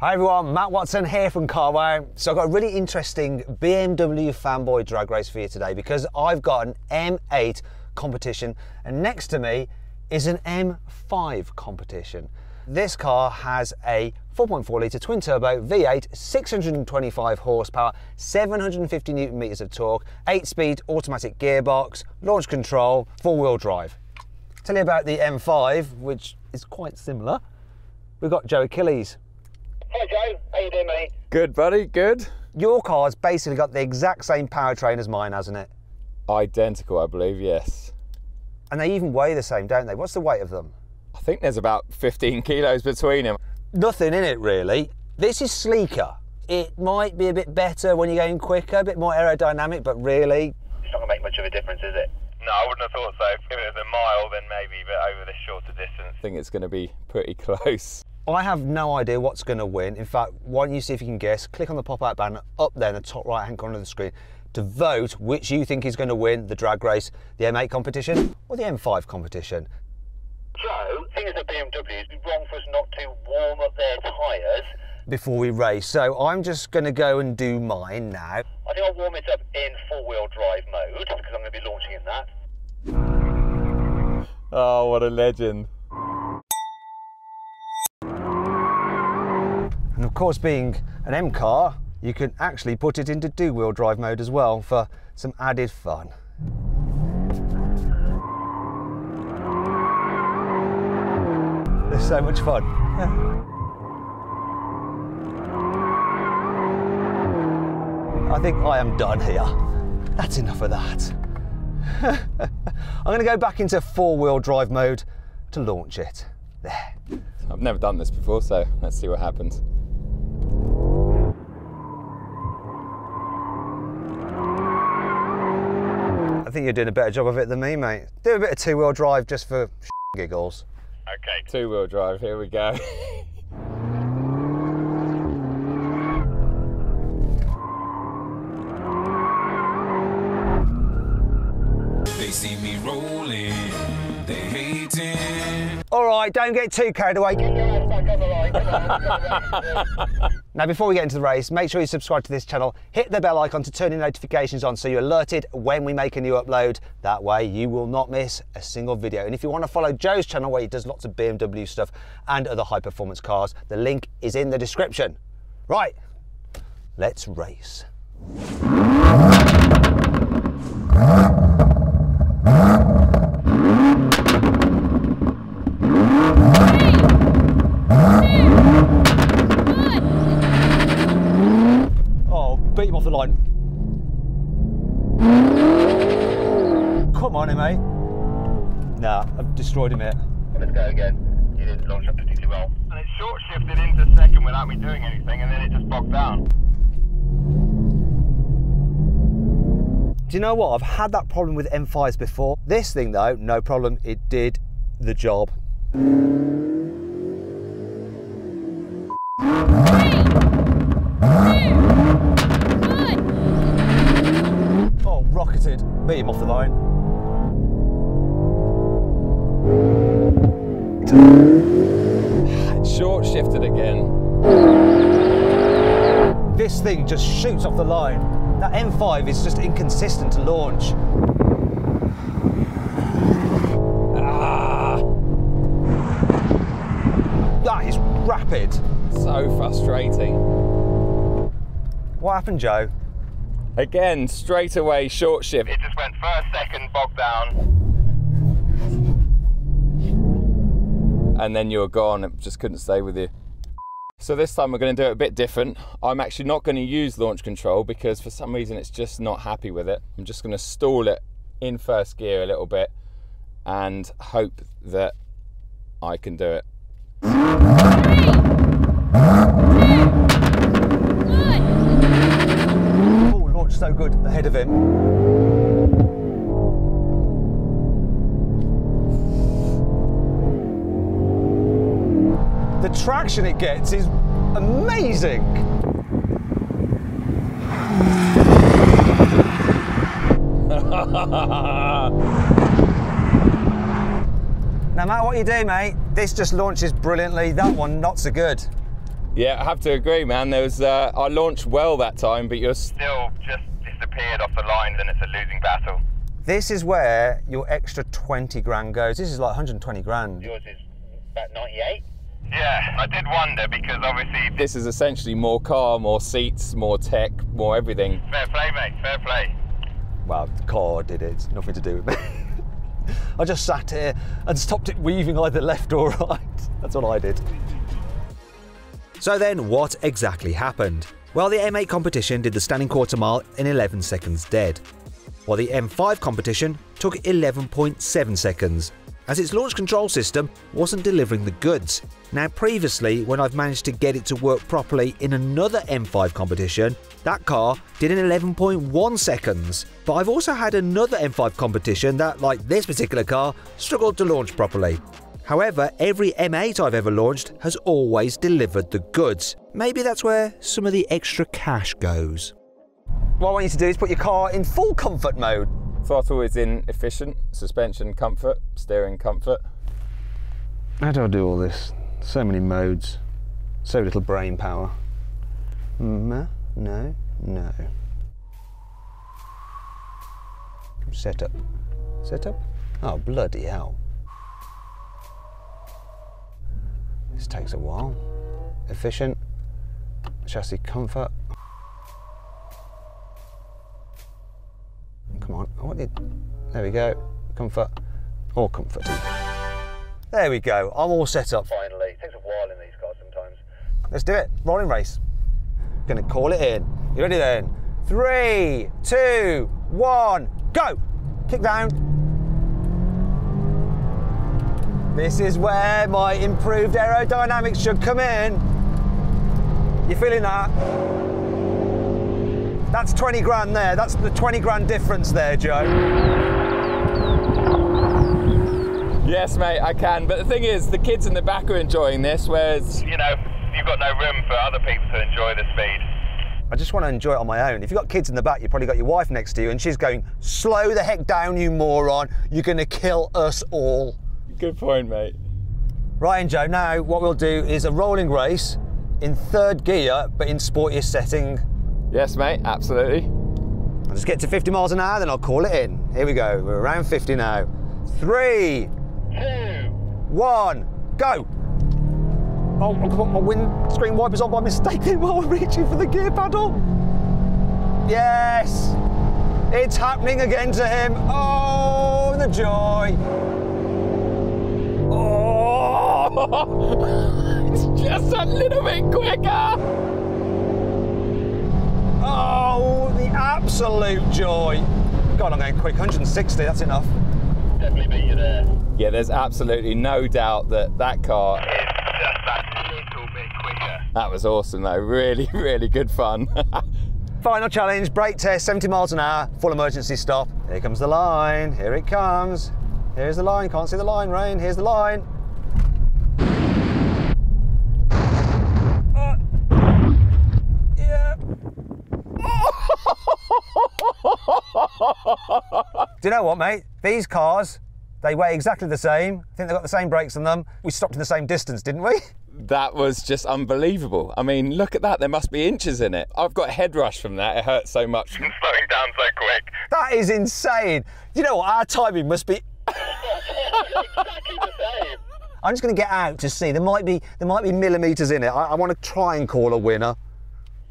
Hi everyone, Matt Watson here from Carwow. So I've got a really interesting BMW fanboy drag race for you today because I've got an M8 Competition and next to me is an M5 Competition. This car has a 4.4 litre twin turbo V8, 625 horsepower, 750 Newton meters of torque, 8-speed automatic gearbox, launch control, 4-wheel drive. I'll tell you about the M5, which is quite similar. We've got Joe Achilles. Hi Joe, how you doing mate? Good buddy, good. Your car's basically got the exact same powertrain as mine, hasn't it? Identical, I believe, yes. And they even weigh the same, don't they? What's the weight of them? I think there's about 15 kilos between them. Nothing in it really. This is sleeker. It might be a bit better when you're going quicker, a bit more aerodynamic, but really... It's not going to make much of a difference, is it? No, I wouldn't have thought so. If it was a mile, then maybe, but over this shorter distance. I think it's going to be pretty close. I have no idea what's going to win. In fact, why don't you see if you can guess? Click on the pop-out banner up there in the top right-hand corner of the screen to vote which you think is going to win the drag race, the M8 Competition or the M5 Competition. Joe, thing is at BMW, it'd be wrong for us not to warm up their tyres. Before we race, so I'm just going to go and do mine now. I think I'll warm it up in 4-wheel drive mode because I'm going to be launching in that. Oh, what a legend. And of course, being an M car, you can actually put it into 2-wheel drive mode as well for some added fun. It's so much fun. I think I am done here. That's enough of that. I'm going to go back into 4-wheel drive mode to launch it. There. I've never done this before, so let's see what happens. I think you're doing a better job of it than me, mate. Do a bit of 2-wheel drive just for giggles. Okay. 2-wheel drive, here we go. They see me rolling, they hating. All right, don't get too carried away. Get your ass back on the line. Come on. Now, before we get into the race, make sure you subscribe to this channel, hit the bell icon to turn your notifications on so you're alerted when we make a new upload. That way you will not miss a single video. And if you want to follow Joe's channel where he does lots of BMW stuff and other high performance cars, the link is in the description. Right, let's race. Beat him off the line. Come on, mate. Nah, I've destroyed him here. Let's go again. You didn't launch up particularly well. And it short shifted into second without me doing anything, and then it just bogged down. Do you know what? I've had that problem with M5s before. This thing though, no problem. It did the job. Oh, rocketed. Beat him off the line. It's short shifted again. This thing just shoots off the line. That M5 is just inconsistent to launch. That is rapid. So frustrating. What happened, Joe? Again, straight away, short shift. It just went first, second, bogged down. And then you were gone, it just couldn't stay with you. So this time we're going to do it a bit different. I'm actually not going to use launch control because for some reason it's just not happy with it. I'm just going to stall it in first gear a little bit and hope that I can do it. Oh, launched so good ahead of him. The traction it gets is amazing. No matter what you do, mate, this just launches brilliantly. That one, not so good. Yeah, I have to agree, man. There was I launched well that time, but you're Still just disappeared off the line, then it's a losing battle. This is where your extra 20 grand goes. This is like 120 grand. Yours is about 98. Yeah, I did wonder because obviously... This is essentially more car, more seats, more tech, more everything. Fair play, mate, fair play. Well, the car did it. It's nothing to do with me. I just sat here and stopped it weaving either left or right. That's all I did. So then, what exactly happened? Well, the M8 Competition did the standing quarter mile in 11 seconds dead, while the M5 Competition took 11.7 seconds, as its launch control system wasn't delivering the goods. Now previously, when I've managed to get it to work properly in another M5 competition, that car did in 11.1 seconds. But I've also had another M5 competition that, like this particular car, struggled to launch properly. However, every M8 I've ever launched has always delivered the goods. Maybe that's where some of the extra cash goes. What I want you to do is put your car in full comfort mode. Throttle is in efficient, suspension comfort, steering comfort. How do I do all this? So many modes, so little brain power. No. Setup. Setup? Oh, bloody hell. This takes a while. Efficient, chassis comfort. Come on, there we go. Comfort, all comforting. There we go, I'm all set up. Finally, it takes a while in these cars sometimes. Let's do it, rolling race. Gonna call it in. You ready then? 3, 2, 1, go! Kick down. This is where my improved aerodynamics should come in. You feeling that? That's 20 grand there. That's the 20 grand difference there, Joe. Yes, mate, I can. But the thing is, the kids in the back are enjoying this, whereas... You know, you've got no room for other people to enjoy the speed. I just want to enjoy it on my own. If you've got kids in the back, you've probably got your wife next to you and she's going, slow the heck down, you moron. You're going to kill us all. Good point, mate. Right, and Joe, now what we'll do is a rolling race in third gear, but in sportiest setting. Yes, mate, absolutely. I'll just get to 50 miles an hour, then I'll call it in. Here we go, we're around 50 now. 3, 2, 1, go! Oh, I put my windscreen wipers on by mistake while I'm reaching for the gear paddle. Yes! It's happening again to him. Oh, the joy. Oh, it's just a little bit quicker. Oh, the absolute joy. God, I'm going quick, 160, that's enough. Definitely beat you there. Yeah, there's absolutely no doubt that that car... It's just that little bit quicker. That was awesome though, really, really good fun. Final challenge, brake test, 70 miles an hour, full emergency stop. Here comes the line, here it comes. Here's the line, can't see the line, Rain, here's the line. Yeah. Do you know what, mate? These cars, they weigh exactly the same. I think they've got the same brakes on them. We stopped in the same distance, didn't we? That was just unbelievable. I mean, look at that, there must be inches in it. I've got a head rush from that, it hurts so much. Slowing down so quick. That is insane. You know what, our timing must be... Exactly the same. I'm just going to get out to see. There might be millimetres in it. I want to try and call a winner.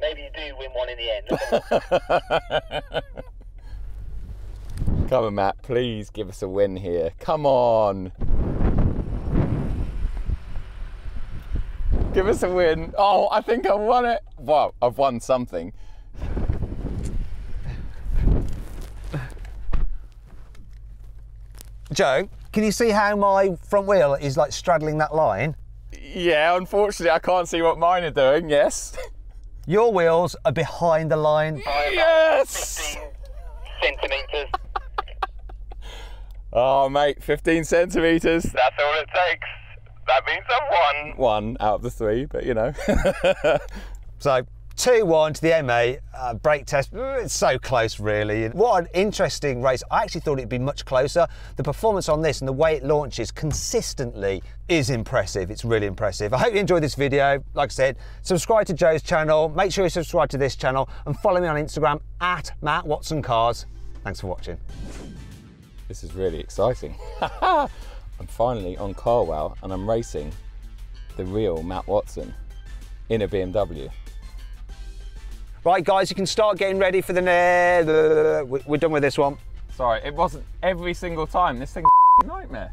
Maybe you do win one in the end. Come on, Matt, please give us a win here. Come on. Give us a win. Oh, I think I won it. Well, I've won something. Joe, can you see how my front wheel is like straddling that line? Yeah, unfortunately, I can't see what mine are doing, yes. Your wheels are behind the line. Yes! 15 centimetres. Oh, mate, 15 centimetres. That's all it takes. That means I've won. 1 out of the 3, but you know. So, 2-1 to the M8 brake test. It's so close, really. What an interesting race. I actually thought it'd be much closer. The performance on this and the way it launches consistently is impressive. It's really impressive. I hope you enjoyed this video. Like I said, subscribe to Joe's channel. Make sure you subscribe to this channel and follow me on Instagram at Matt Watson Cars. Thanks for watching. This is really exciting. I'm finally on Carwow and I'm racing the real Matt Watson in a BMW. Right, guys, you can start getting ready for the... We're done with this one. Sorry, it wasn't every single time. This thing's a nightmare.